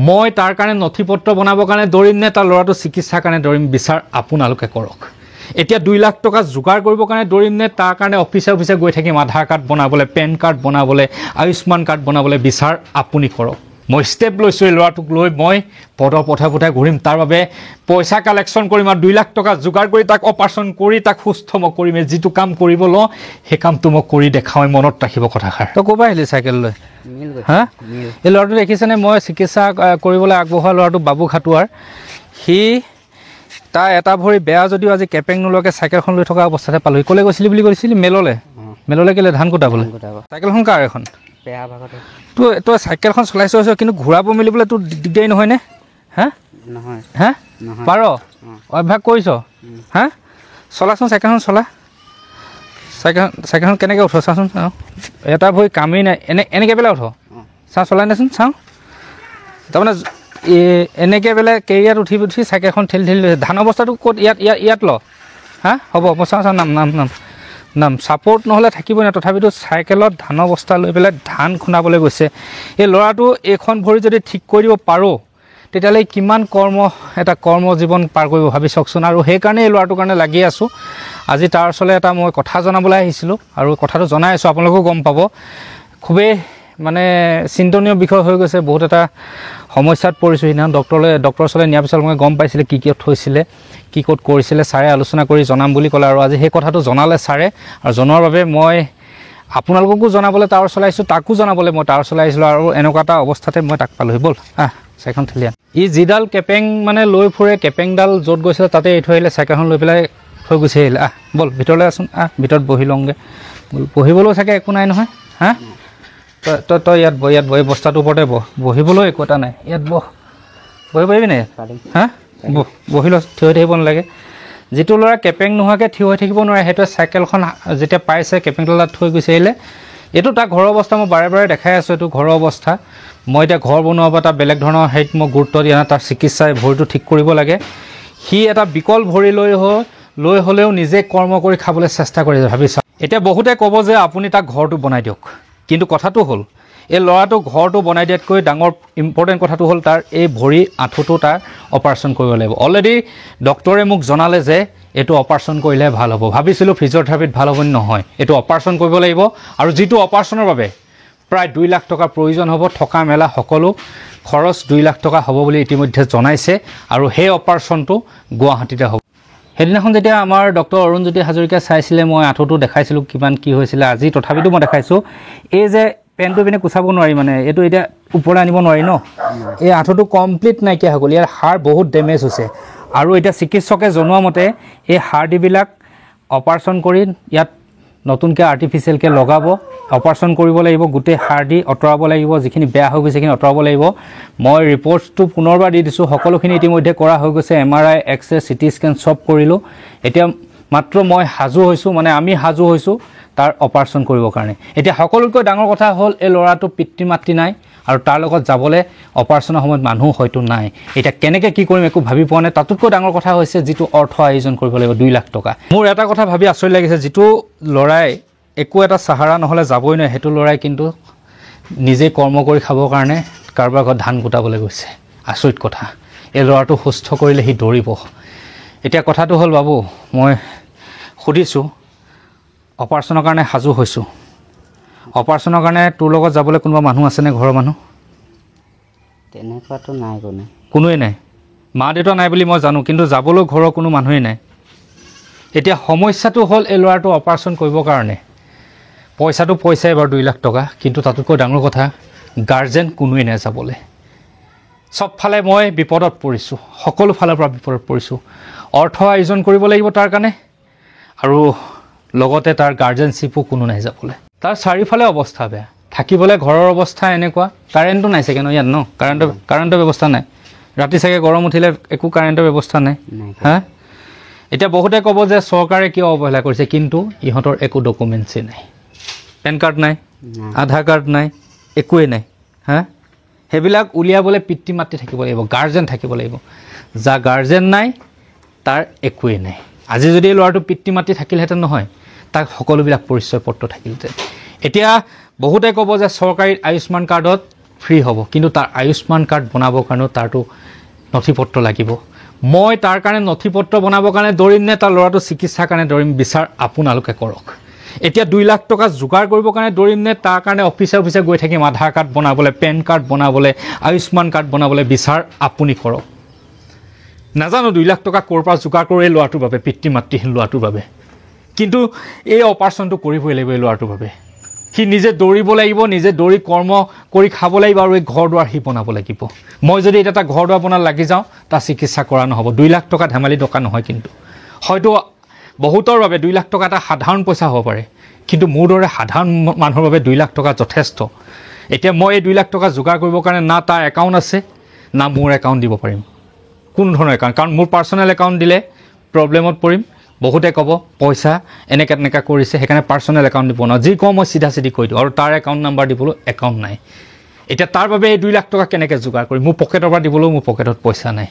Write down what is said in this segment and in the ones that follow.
মই তাৰ কাৰণে নথিপত্ৰ বনাবৰ কাৰণে দৌৰিম নে তাৰ ল'ৰাটো চিকিৎসাৰ কাৰণে দৌৰিম বিচাৰ আপোনালোকে কৰক এতিয়া 2 লাখ টকা যোগাৰ কৰিবৰ কাৰণে দৌৰিম নে তাৰ কাৰণে অফিচে গৈ থাকিম আধাৰ কাৰ্ড বনাবলৈ পেন কাৰ্ড বনাবলৈ আয়ুষ্মান কাৰ্ড বনাবলৈ বিচাৰ আপুনি কৰক মই ষ্টেপ লৈছোঁ এই ল'ৰাটোক লৈ মই পদৰ পথাই ঘূৰিম তাৰ বাবে পইচা কালেকশ্যন কৰিম আৰু 2 লাখ টকা যোগাৰ কৰি তাক অপাৰেশ্যন কৰি তাক সুস্থ মই কৰিম যিটো কাম কৰিব লওঁ সেই কামটো মই কৰি দেখাওঁ মনত ৰাখিব কথাষাৰ তই ক'ৰপৰা আহিলি চাইকেল লৈ হা এই ল'ৰাটো দেখিছেনে মই চিকিৎসা কৰিবলৈ আগবঢ়োৱা ল'ৰাটো বাবু খাটুৱাৰ সি তাৰ এটা ভৰি বেয়া যদিও আজি কেপেং নোলোৱাকৈ চাইকেলখন লৈ থকা অৱস্থাতে পালোঁ ক'লৈ গৈছিলি বুলি কৈছিলি মেললৈ কেলৈ ধান কুটাবলৈ চাইকেলখন কাৰ এখন বেয়া ভাগতে তই চাইকেলখন চলাইছ কিন্তু ঘূৰাব মেলিবলৈ তোৰ দিগদাৰী নহয়নে হা নহয় হা পাৰ অভ্যাস কৰিছ হা চলাচোন চাইকেলখন চলা চাইকেলখন কেনেকৈ উঠ চাচোন চাওঁ এটা ভৰি কামেই নাই এনেকৈ পেলাই উঠ চাওঁ চলাই দেচোন চাওঁ তাৰমানে এনেকৈ পেলাই কেৰিয়াত উঠি চাইকেলখন ঠেলি ধান অৱস্থাটো ক'ত ইয়াত ল হা হ'ব মই চাওঁ নাম ছাপৰ্ট নহ'লে থাকিবই নাই তথাপিতো চাইকেলত ধানৰ বস্তা লৈ পেলাই ধান খুন্দাবলৈ গৈছে এই ল'ৰাটো এইখন ভৰি যদি ঠিক কৰি দিব পাৰোঁ তেতিয়াহ'লে কিমান কৰ্ম জীৱন পাৰ কৰিব ভাবি চাওকচোন আৰু সেইকাৰণে এই ল'ৰাটোৰ কাৰণে লাগি আছোঁ আজি তাৰ ওচৰলৈ এটা মই কথা জনাবলৈ আহিছিলোঁ আৰু কথাটো জনাই আছোঁ আপোনালোকেও গম পাব খুবেই মানে চিন্তনীয় বিষয় হৈ গৈছে বহুত এটা সমস্যাত পৰিছোঁ সিদিনা ডক্টৰৰ ওচৰলৈ নিয়াৰ পিছত মই গম পাইছিলোঁ কি হৈছিলে কি ক'ত কৰিছিলে ছাৰে আলোচনা কৰি জনাম বুলি ক'লে আৰু আজি সেই কথাটো জনালে ছাৰে আৰু জনোৱাৰ বাবে মই আপোনালোককো জনাবলৈ তাৰ ওচৰলৈ আহিছোঁ তাকো জনাবলৈ মই তাৰ ওচৰলৈ আহিছিলোঁ আৰু এনেকুৱা এটা অৱস্থাতে মই তাক পালোহি ব'ল চাইকেলখন ঠেলি আন ই যিডাল কেপেং মানে লৈ ফুৰে কেপেংডাল য'ত গৈছিলে তাতে এৰি থৈ আহিলে চাইকেলখন লৈ পেলাই থৈ গুচি আহিলে ব'ল ভিতৰলৈ আছোন ভিতৰত বহি লওঁগৈ ব'ল বহিবলৈও চাগে একো নাই নহয় হা তই ইয়াত বহ এই বস্তাটোৰ ওপৰতে বহিবলৈ একো এটা নাই ইয়াত বহি পাৰিবি নাই হা বহি ল থিয় হৈ থাকিব নালাগে যিটো ল'ৰা কেপেং নোহোৱাকৈ থিয় হৈ থাকিব নোৱাৰে সেইটোৱে চাইকেলখন যেতিয়া পাইছে কেপেংডাল থৈ গুচি আহিলে এইটো তাৰ ঘৰৰ অৱস্থা মই বাৰে দেখাই আছোঁ এইটো ঘৰৰ অৱস্থা মই এতিয়া ঘৰ বনোৱা বা এটা বেলেগ ধৰণৰ হেৰিত মই গুৰুত্ব দিয়া নাই তাৰ চিকিৎসাই ভৰিটো ঠিক কৰিব লাগে সি এটা বিকল ভৰি লৈ হ'লেও নিজে কৰ্ম কৰি খাবলৈ চেষ্টা কৰিছে ভাবি চাওক এতিয়া বহুতে ক'ব যে আপুনি তাক ঘৰটো বনাই দিয়ক কিন্তু কথাটো হ'ল এই ল'ৰাটোক ঘৰটো বনাই দিয়াতকৈ ডাঙৰ ইম্পৰ্টেণ্ট কথাটো হ'ল তাৰ এই ভৰি আঁঠুটো তাৰ অপাৰেশ্যন কৰিব লাগিব অলৰেডি ডক্টৰে মোক জনালে যে এইটো অপাৰেশ্যন কৰিলেহে ভাল হ'ব ভাবিছিলোঁ ফিজিঅ'থেৰাপিত ভাল হ'ব নহয় এইটো অপাৰেশ্যন কৰিব লাগিব আৰু যিটো অপাৰেশ্যনৰ বাবে প্ৰায় 2 লাখ টকাৰ প্ৰয়োজন হ'ব থকা মেলা সকলো খৰচ 2 লাখ টকা হ'ব বুলি ইতিমধ্যে জনাইছে আৰু সেই অপাৰেশ্যনটো গুৱাহাটীতে হ'ব সেইদিনাখন যেতিয়া আমাৰ ডক্টৰ অৰুণজ্যোতি হাজৰিকাই চাইছিলে মই আঁঠুটো দেখাইছিলোঁ কিমান কি হৈছিলে আজি তথাপিতো মই দেখাইছোঁ এই যে পেনটো পিনে কুচাব নোৱাৰি মানে এইটো এতিয়া ওপৰলৈ আনিব নোৱাৰি ন এই আঁঠুটো কমপ্লিট নাইকিয়া হৈ গ'ল ইয়াৰ হাড় বহুত ডেমেজ হৈছে আৰু এতিয়া চিকিৎসকে জনোৱা মতে এই হাড়ডিবিলাক অপাৰেশ্যন কৰি ইয়াত নতুনকৈ আৰ্টিফিচিয়েলকৈ লগাব অপাৰেশ্যন কৰিব লাগিব গোটেই হাড়ডি আঁতৰাব লাগিব যিখিনি বেয়া হৈ গৈছে সেইখিনি আঁতৰাব লাগিব মই ৰিপৰ্টটো পুনৰবাৰ দি দিছোঁ সকলোখিনি ইতিমধ্যে কৰা হৈ গৈছে MRI এক্সৰে CT স্কেন চব কৰিলোঁ এতিয়া মাত্ৰ মই আমি সাজু হৈছোঁ তাৰ অপাৰেশ্যন কৰিবৰ কাৰণে এতিয়া সকলোতকৈ ডাঙৰ কথা হ'ল এই ল'ৰাটো পিতৃ মাতৃ নাই আৰু তাৰ লগত যাবলৈ অপাৰেশ্যনৰ সময়ত মানুহ হয়তো নাই এতিয়া কেনেকৈ কি কৰিম একো ভাবি পোৱা নাই তাতোতকৈ ডাঙৰ কথা হৈছে যিটো অৰ্থ আয়োজন কৰিব লাগিব 2 লাখ টকা মোৰ এটা কথা ভাবি আচৰিত লাগিছে যিটো ল'ৰাই একো এটা সাহাৰা নহ'লে যাবই নোৱাৰে সেইটো ল'ৰাই কিন্তু নিজে কৰ্ম কৰি খাবৰ কাৰণে কাৰোবাৰ ঘৰত ধান কুটাবলৈ গৈছে আচৰিত কথা এই ল'ৰাটো সুস্থ কৰিলে সি দৌৰিব এতিয়া কথাটো হ'ল বাবু মই সুধিছোঁ অপাৰেশ্যনৰ কাৰণে সাজু হৈছোঁ অপাৰেশ্যনৰ কাৰণে তোৰ লগত যাবলৈ কোনোবা মানুহ আছেনে ঘৰৰ মানুহ তেনেকুৱাতো নাই কোনোৱে নাই মা দেউতা নাই বুলি মই জানো কিন্তু যাবলৈ ঘৰৰ কোনো মানুহেই নাই এতিয়া সমস্যাটো হ'ল এই ল'ৰাটো অপাৰেশ্যন কৰিবৰ কাৰণে পইচাটো পইচাই বাৰু 2 লাখ টকা কিন্তু তাতোতকৈ ডাঙৰ কথা গাৰ্জেন কোনোৱে নাই যাবলৈ চবফালে মই বিপদত পৰিছোঁ সকলো ফালৰ পৰা বিপদত পৰিছোঁ অৰ্থ আয়োজন কৰিব লাগিব তাৰ কাৰণে আৰু লগতে তাৰ গাৰ্জেনশ্বিপো কোনো নাই যাবলৈ তাৰ চাৰিওফালে অৱস্থা বেয়া থাকিবলৈ ঘৰৰ অৱস্থা এনেকুৱা কাৰেণ্টটো নাই চাগে ন ইয়াত ন কাৰেণ্টৰ ব্যৱস্থা নাই ৰাতি চাগে গৰম উঠিলে একো কাৰেণ্টৰ ব্যৱস্থা নাই হা এতিয়া বহুতে ক'ব যে চৰকাৰে কিয় অৱহেলা কৰিছে কিন্তু ইহঁতৰ একো ডকুমেণ্টছেই নাই পেন কাৰ্ড নাই আধাৰ কাৰ্ড নাই একোৱেই নাই হা সেইবিলাক উলিয়াবলৈ পিতৃ মাতৃ থাকিব লাগিব গাৰ্জেন থাকিব লাগিব যা গাৰ্জেন নাই তাৰ একোৱেই নাই আজি যদি ল'ৰাটো পিতৃ মাতৃ থাকিলহেঁতেন নহয় তাক সকলোবিলাক পৰিচয় পত্ৰ থাকিলহেঁতেন এতিয়া বহুতে ক'ব যে চৰকাৰী আয়ুষ্মান কাৰ্ডত ফ্ৰী হ'ব, কিন্তু তাৰ আয়ুষ্মান কাৰ্ড বনাবৰ কাৰণেও তাৰতো নথি পত্ৰ লাগিব। মই তাৰ কাৰণে নথি পত্ৰ বনাবৰ কাৰণে দৌৰিম নে তাৰ ল'ৰাটো চিকিৎসাৰ কাৰণে দৌৰিম, বিচাৰ আপোনালোকে কৰক। এতিয়া 2 লাখ টকা যোগাৰ কৰিবৰ কাৰণে দৌৰিম নে তাৰ কাৰণে অফিচে গৈ থাকিম আধাৰ কাৰ্ড বনাবলৈ, পেন কাৰ্ড বনাবলৈ, আয়ুষ্মান কাৰ্ড বনাবলৈ, বিচাৰ আপুনি কৰক। নাজানো 2 লাখ টকা ক'ৰ পৰা যোগাৰ কৰে এই ল'ৰাটোৰ বাবে, পিতৃ মাতৃহীন ল'ৰাটোৰ বাবে, কিন্তু এই অপাৰেশ্যনটো কৰিবই লাগিব এই ল'ৰাটোৰ বাবে। সি নিজে দৌৰিব লাগিব, নিজে দৌৰি কৰ্ম কৰি খাব লাগিব, আৰু এই ঘৰ দুৱাৰ সি বনাব লাগিব। মই যদি এতিয়া এটা ঘৰ দুৱাৰ বনাত লাগি যাওঁ, তাৰ চিকিৎসা কৰা নহ'ব। 2 লাখ টকা ধেমালি টকা নহয়, কিন্তু হয়তো বহুতৰ বাবে 2 লাখ টকা এটা সাধাৰণ পইচা হ'ব পাৰে, কিন্তু মোৰ দৰে সাধাৰণ মানুহৰ বাবে 2 লাখ টকা যথেষ্ট। এতিয়া মই এই 2 লাখ টকা যোগাৰ কৰিবৰ কাৰণে না তাৰ একাউণ্ট আছে, না মোৰ একাউণ্ট দিব পাৰিম, কোনো ধৰণৰ একাউণ্ট। কাৰণ মোৰ পাৰ্চনেল একাউণ্ট দিলে প্ৰব্লেমত পৰিম। বহুতে ক'ব পইচা এনেকৈ কৰিছে, সেইকাৰণে পাৰ্চনেল একাউণ্ট দিব নোৱাৰোঁ। যি কওঁ মই চিধা কৈ দিওঁ, আৰু তাৰ একাউণ্ট নাম্বাৰ দিবলৈ একাউণ্ট নাই। এতিয়া তাৰ বাবে এই 2 লাখ টকা কেনেকৈ যোগাৰ কৰিম? মোৰ পকেটৰ পৰা দিবলৈও মোৰ পকেটত পইচা নাই।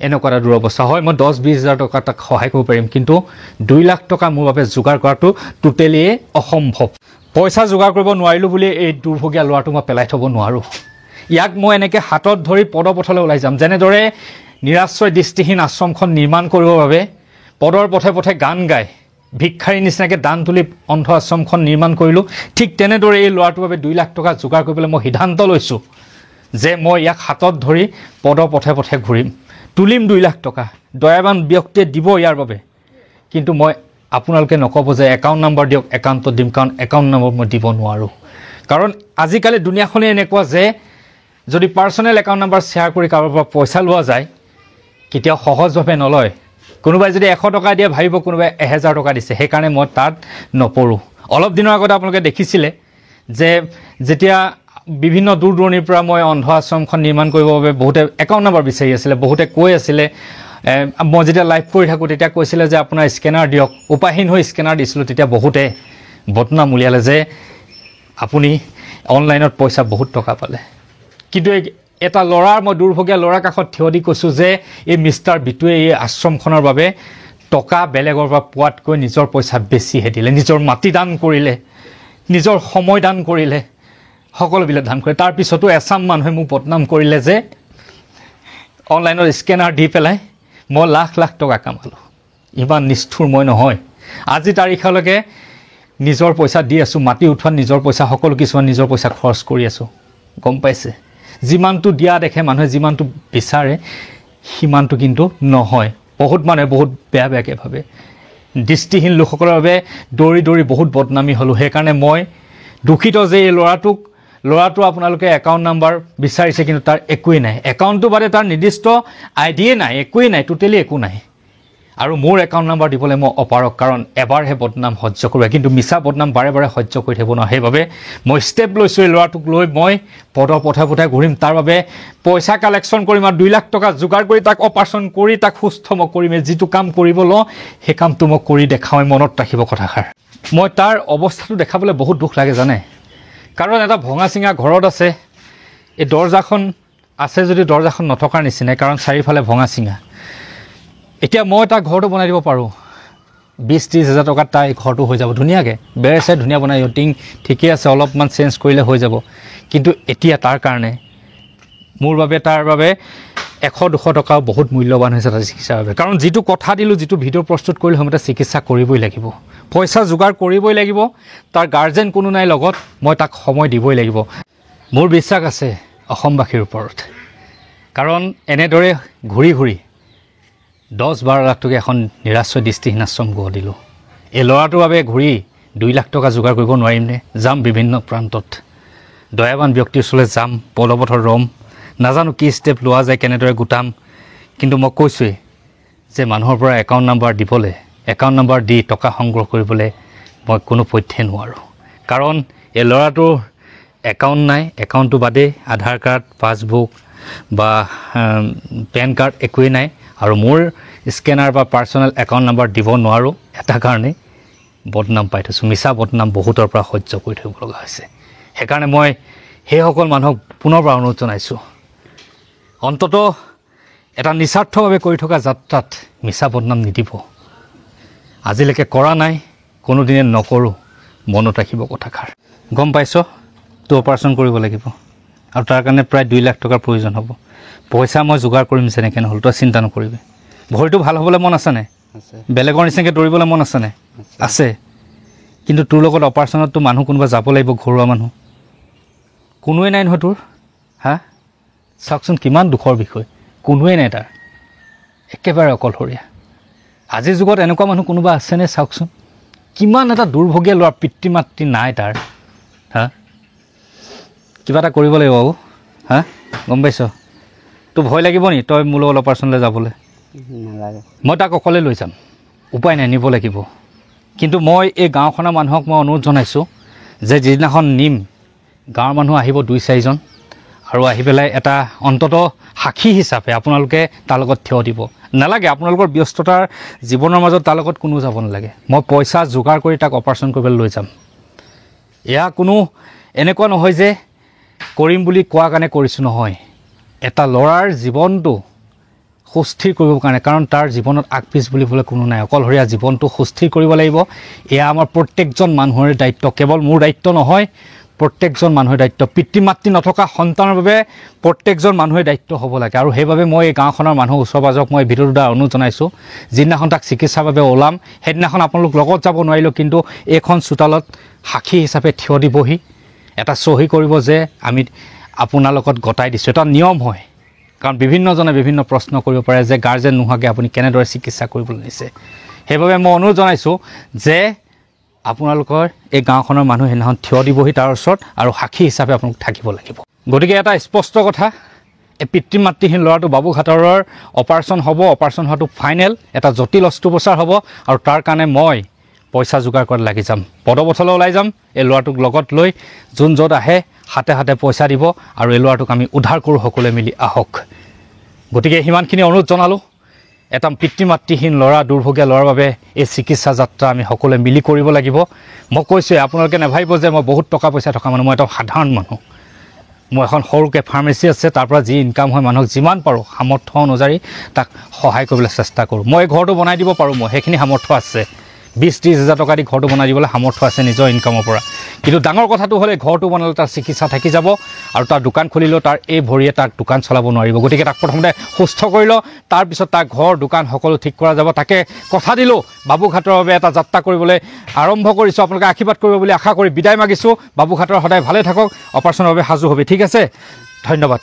এনেকুৱা এটা দুৰৱস্থা হয়। মই 10-20 হাজাৰ টকা তাক সহায় কৰিব পাৰিম, কিন্তু 2 লাখ টকা মোৰ বাবে যোগাৰ কৰাটো টোটেলিয়ে অসম্ভৱ। পইচা যোগাৰ কৰিব নোৱাৰিলোঁ বুলি এই দুৰ্ভগীয়া ল'ৰাটো মই পেলাই থ'ব নোৱাৰোঁ। ইয়াক মই এনেকৈ হাতত ধৰি পদপথলৈ ওলাই যাম। যেনেদৰে নিৰাশ্ৰয় দৃষ্টিহীন আশ্ৰমখন নিৰ্মাণ কৰিবৰ বাবে পদৰ পথে গান গাই ভিক্ষাৰী নিচিনাকৈ দান তুলি অন্ধ আশ্ৰমখন নিৰ্মাণ কৰিলোঁ, ঠিক তেনেদৰে এই ল'ৰাটোৰ বাবে 2 লাখ টকা যোগাৰ কৰিবলৈ মই সিদ্ধান্ত লৈছোঁ যে মই ইয়াক হাতত ধৰি পদৰ পথে ঘূৰিম, তুলিম 2 লাখ টকা। দয়াবান ব্যক্তিয়ে দিব ইয়াৰ বাবে, কিন্তু মই আপোনালোকে নক'ব যে একাউণ্ট নাম্বাৰ দিয়ক, একাউণ্টত দিম, কাৰণ একাউণ্ট নম্বৰ মই দিব নোৱাৰোঁ। কাৰণ আজিকালি দুনিয়াখনেই এনেকুৱা যে যদি পাৰ্চনেল একাউণ্ট নাম্বাৰ শ্বেয়াৰ কৰি কাৰোবাৰ পৰা পইচা লোৱা যায়, কেতিয়াও সহজভাৱে নলয়। কোনোবাই যদি 100 টকা দিয়ে ভাবিব কোনোবাই 1000 টকা দিছে, সেইকাৰণে মই তাত নপৰোঁ। অলপ দিনৰ আগতে আপোনালোকে দেখিছিলে যে যেতিয়া বিভিন্ন দূৰ দূৰণিৰ পৰা মই অন্ধ আশ্ৰমখন নিৰ্মাণ কৰিবৰ বাবে বহুতে একাউণ্ট নাম্বাৰ বিচাৰি আছিলে, বহুতে কৈ আছিলে, মই যেতিয়া লাইভ কৰি থাকোঁ তেতিয়া কৈছিলে যে আপোনাৰ স্কেনাৰ দিয়ক। উপায়হীন হৈ স্কেনাৰ দিছিলোঁ, তেতিয়া বহুতে বদনাম উলিয়ালে যে আপুনি অনলাইনত পইচা বহুত টকা পালে। কিন্তু এটা ল'ৰাৰ, মই দুৰ্ভগীয়া ল'ৰাৰ কাষত থিয় দি কৈছোঁ যে এই মিষ্টাৰ বিটুৱে এই আশ্ৰমখনৰ বাবে টকা বেলেগৰ পৰা পোৱাতকৈ নিজৰ পইচা বেছিহে দিলে, নিজৰ মাটি দান কৰিলে, নিজৰ সময় দান কৰিলে, সকলোবিলাক দান কৰিলে। তাৰপিছতো এচাম মানুহে মোক বদনাম কৰিলে যে অনলাইনত স্কেনাৰ দি পেলাই মই লাখ লাখ টকা কামালোঁ। ইমান নিষ্ঠুৰ মই নহয়। আজি তাৰিখলৈকে নিজৰ পইচা দি আছোঁ, মাটি উঠোৱাত নিজৰ পইচা, সকলো কিছুমান নিজৰ পইচা খৰচ কৰি আছোঁ, গম পাইছে। যিমানটো দিয়া দেখে মানুহে, যিমানটো বিচাৰে সিমানটো কিন্তু নহয়। বহুত মানুহে বহুত বেয়াকৈ ভাবে। দৃষ্টিহীন লোকসকলৰ বাবে দৌৰি বহুত বদনামী হ'লোঁ। সেইকাৰণে মই দুখিত যে এই ল'ৰাটো আপোনালোকে একাউণ্ট নাম্বাৰ বিচাৰিছে, কিন্তু তাৰ একোৱেই নাই। একাউণ্টটো বাদে তাৰ নিৰ্দিষ্ট আইডিয়ে নাই, একোৱেই নাই, টোটেলি একো নাই। আৰু মোৰ একাউণ্ট নাম্বাৰ দিবলৈ মই অপাৰক, কাৰণ এবাৰহে বদনাম সহ্য কৰোঁ, কিন্তু মিছা বদনাম বাৰে সহ্য কৰি থাকিব নোৱাৰোঁ। সেইবাবে মই ষ্টেপ লৈছোঁ, এই ল'ৰাটোক লৈ মই পদৰ পথে ঘূৰিম। তাৰ বাবে পইচা কালেকশ্যন কৰিম, আৰু 2 লাখ টকা যোগাৰ কৰি তাক অপাৰেশ্যন কৰি তাক সুস্থ মই কৰিমেই। যিটো কাম কৰিব লওঁ সেই কামটো মই কৰি দেখাওঁ। মনত ৰাখিব কথাষাৰ। মই তাৰ অৱস্থাটো দেখাবলৈ বহুত দুখ লাগে জানে, কাৰণ এটা ভঙা চিঙা ঘৰত আছে। এই দৰ্জাখন আছে যদি দৰ্জাখন নথকাৰ নিচিনাই, কাৰণ চাৰিওফালে ভঙা চিঙা। এতিয়া মই তাৰ ঘৰটো বনাই দিব পাৰোঁ, 20-30 হাজাৰ টকাত তাৰ এই ঘৰটো হৈ যাব ধুনীয়াকৈ। বেৰ চেৰ ধুনীয়া বনাই দিব, টিং ঠিকেই আছে, অলপমান চেঞ্জ কৰিলে হৈ যাব। কিন্তু এতিয়া তাৰ কাৰণে মোৰ বাবে, তাৰ বাবে 100-200 টকাও বহুত মূল্যৱান হৈছে তাৰ চিকিৎসাৰ বাবে। কাৰণ যিটো কথা দিলোঁ, যিটো ভিডিঅ' প্ৰস্তুত কৰিলোঁ, সেইমতে চিকিৎসা কৰিবই লাগিব, পইচা যোগাৰ কৰিবই লাগিব। তাৰ গাৰ্জেন কোনো নাই লগত, মই তাক সময় দিবই লাগিব। মোৰ বিশ্বাস আছে অসমবাসীৰ ওপৰত, কাৰণ এনেদৰে ঘূৰি 10-12 লাখ টকা এখন নিৰাশ্ৰয় দৃষ্টিহীন আশ্ৰম গঢ় দিলোঁ। এই ল'ৰাটোৰ বাবে ঘূৰি 2 লাখ টকা যোগাৰ কৰিব নোৱাৰিমনে? যাম বিভিন্ন প্ৰান্তত, দয়াবান ব্যক্তিৰ ওচৰলৈ যাম, পদপথত ৰ'ম, নাজানো কি ষ্টেপ লোৱা যায়, কেনেদৰে গোটাম। কিন্তু মই কৈছোঁৱেই যে মানুহৰ পৰা একাউণ্ট নাম্বাৰ দিবলৈ, একাউণ্ট নাম্বাৰ দি টকা সংগ্ৰহ কৰিবলৈ মই কোনো পধ্যেই নোৱাৰোঁ। কাৰণ এই ল'ৰাটোৰ একাউণ্ট নাই, একাউণ্টটো বাদেই আধাৰ কাৰ্ড, পাছবুক বা পেন কাৰ্ড একোৱেই নাই। আৰু মোৰ স্কেনাৰ বা পাৰ্চনেল একাউণ্ট নাম্বাৰ দিব নোৱাৰোঁ, এটা কাৰণেই বদনাম পাই থৈছোঁ, মিছা বদনাম বহুতৰ পৰা সহ্য কৰি থাকিব লগা হৈছে। সেইকাৰণে মই সেইসকল মানুহক পুনৰ পৰা অনুৰোধ জনাইছোঁ, অন্ততঃ এটা নিস্বাৰ্থভাৱে কৰি থকা যাত্ৰাত মিছা বদনাম নিদিব। আজিলৈকে কৰা নাই, কোনোদিনে নকৰোঁ, মনত ৰাখিব কথাষাৰ। গম পাইছ, তো অপাৰেশ্যন কৰিব লাগিব, আৰু তাৰ কাৰণে প্ৰায় 2 লাখ টকাৰ প্ৰয়োজন হ'ব পইচা মই যোগাৰ কৰিম যেনেকৈ নহ'ল তই চিন্তা নকৰিবি ভৰিটো ভাল হ'বলৈ মন আছেনে বেলেগৰ নিচিনাকৈ দৌৰিবলৈ মন আছেনে আছে কিন্তু তোৰ লগত অপাৰেশ্যনততো মানুহ কোনোবা যাব লাগিব ঘৰুৱা মানুহ কোনোৱে নাই নহয় তোৰ হা চাওকচোন কিমান দুখৰ বিষয় কোনোৱে নাই তাৰ একেবাৰে অকলশৰীয়া আজিৰ যুগত এনেকুৱা মানুহ কোনোবা আছেনে চাওকচোন কিমান এটা দুৰ্ভগীয়া ল'ৰা পিতৃ মাতৃ নাই তাৰ হা কিবা এটা কৰিব লাগিব বাবু হা গম পাইছ তোৰ ভয় লাগিব নি তই মোৰ লগত অপাৰেশ্যনলৈ যাবলৈ মই তাক অকলে লৈ যাম উপায় নাই নিব লাগিব কিন্তু মই এই গাঁওখনৰ মানুহক মই অনুৰোধ জনাইছোঁ যে যিদিনাখন নিম গাঁৱৰ মানুহ আহিব 2-4জন আৰু আহি পেলাই এটা অন্ততঃ সাক্ষী হিচাপে আপোনালোকে তাৰ লগত থিয় দিব নালাগে আপোনালোকৰ ব্যস্ততাৰ জীৱনৰ মাজত তাৰ লগত কোনো যাব নালাগে মই পইচা যোগাৰ কৰি তাক অপাৰেশ্যন কৰিবলৈ লৈ যাম এয়া কোনো এনেকুৱা নহয় যে কৰিম বুলি কোৱা কাৰণে কৰিছোঁ নহয় এটা ল'ৰাৰ জীৱনটো সুস্থিৰ কৰিবৰ কাৰণে কাৰণ তাৰ জীৱনত আগপিছ বুলিবলৈ কোনো নাই অকলশৰীয়া জীৱনটো সুস্থিৰ কৰিব লাগিব এয়া আমাৰ প্ৰত্যেকজন মানুহৰে দায়িত্ব কেৱল মোৰ দায়িত্ব নহয় প্ৰত্যেকজন মানুহৰ দায়িত্ব পিতৃ মাতৃ নথকা সন্তানৰ বাবে প্ৰত্যেকজন মানুহৰ দায়িত্ব হ'ব লাগে আৰু সেইবাবে মই এই গাঁওখনৰ মানুহ ওচৰ পাজৰক মই ভিডিঅ'টোৰ দ্বাৰা অনুৰোধ জনাইছোঁ যিদিনাখন তাক চিকিৎসাৰ বাবে ওলাম সেইদিনাখন আপোনালোক লগত যাব নোৱাৰিলেও কিন্তু এইখন চোতালত সাক্ষী হিচাপে থিয় দিবহি এটা চহী কৰিব যে আমি আপোনাৰ লগত গতাই দিছোঁ এটা নিয়ম হয় কাৰণ বিভিন্নজনে বিভিন্ন প্ৰশ্ন কৰিব পাৰে যে গাৰ্জেন নোহোৱাকৈ আপুনি কেনেদৰে চিকিৎসা কৰিবলৈ নিছে সেইবাবে মই অনুৰোধ জনাইছোঁ যে আপোনালোকৰ এই গাঁওখনৰ মানুহ সেইদিনাখন থিয় দিবহি তাৰ ওচৰত আৰু সাক্ষী হিচাপে আপোনালোক থাকিব লাগিব গতিকে এটা স্পষ্ট কথা এই পিতৃ মাতৃহীন ল'ৰাটো বাবুঘাটৰৰ অপাৰেশ্যন হ'ব অপাৰেশ্যন হোৱাটো ফাইনেল এটা জটিল অস্ত্ৰোপচাৰ হ'ব আৰু তাৰ কাৰণে মই পইচা যোগাৰ কৰাত লাগি যাম পদপথলৈ ওলাই যাম এই ল'ৰাটোক লগত লৈ যোন য'ত আহে হাতে হাতে পইচা দিব আৰু এই ল'ৰাটোক আমি উদ্ধাৰ কৰোঁ সকলোৱে মিলি আহক গতিকে সিমানখিনি অনুৰোধ জনালোঁ এটা পিতৃ মাতৃহীন ল'ৰা দুৰ্ভগীয়া ল'ৰাৰ বাবে এই চিকিৎসা যাত্ৰা আমি সকলোৱে মিলি কৰিব লাগিব মই কৈছোঁ আপোনালোকে নাভাবিব যে মই বহুত টকা পইচা থকা মানুহ মই এটা সাধাৰণ মানুহ মোৰ এখন সৰুকৈ ফাৰ্মেচী আছে তাৰ পৰা যি ইনকাম হয় মানুহক যিমান পাৰোঁ সামৰ্থ্য অনুযায়ী তাক সহায় কৰিবলৈ চেষ্টা কৰোঁ মই ঘৰটো বনাই দিব পাৰোঁ মই সেইখিনি সামৰ্থ্য আছে 20-30 হাজাৰ টকা দি ঘৰটো বনাই দিবলৈ সামৰ্থ্য আছে নিজৰ ইনকামৰ পৰা কিন্তু ডাঙৰ কথাটো হ'লে ঘৰটো বনালে তাৰ চিকিৎসা থাকি যাব আৰু তাৰ দোকান খুলিলেও তাৰ এই ভৰিয়ে তাক দোকান চলাব নোৱাৰিব গতিকে তাক প্ৰথমতে সুস্থ কৰি লওঁ তাৰপিছত তাৰ ঘৰ দোকান সকলো ঠিক কৰা যাব তাকে কথা দিলোঁ বাবুঘাটৰ বাবে এটা যাত্ৰা কৰিবলৈ আৰম্ভ কৰিছোঁ আপোনালোকে আশীৰ্বাদ কৰিব বুলি আশা কৰি বিদায় মাগিছোঁ বাবুঘাটৰ সদায় ভালে থাকক অপাৰেশ্যনৰ বাবে সাজু হ'ব ঠিক আছে ধন্যবাদ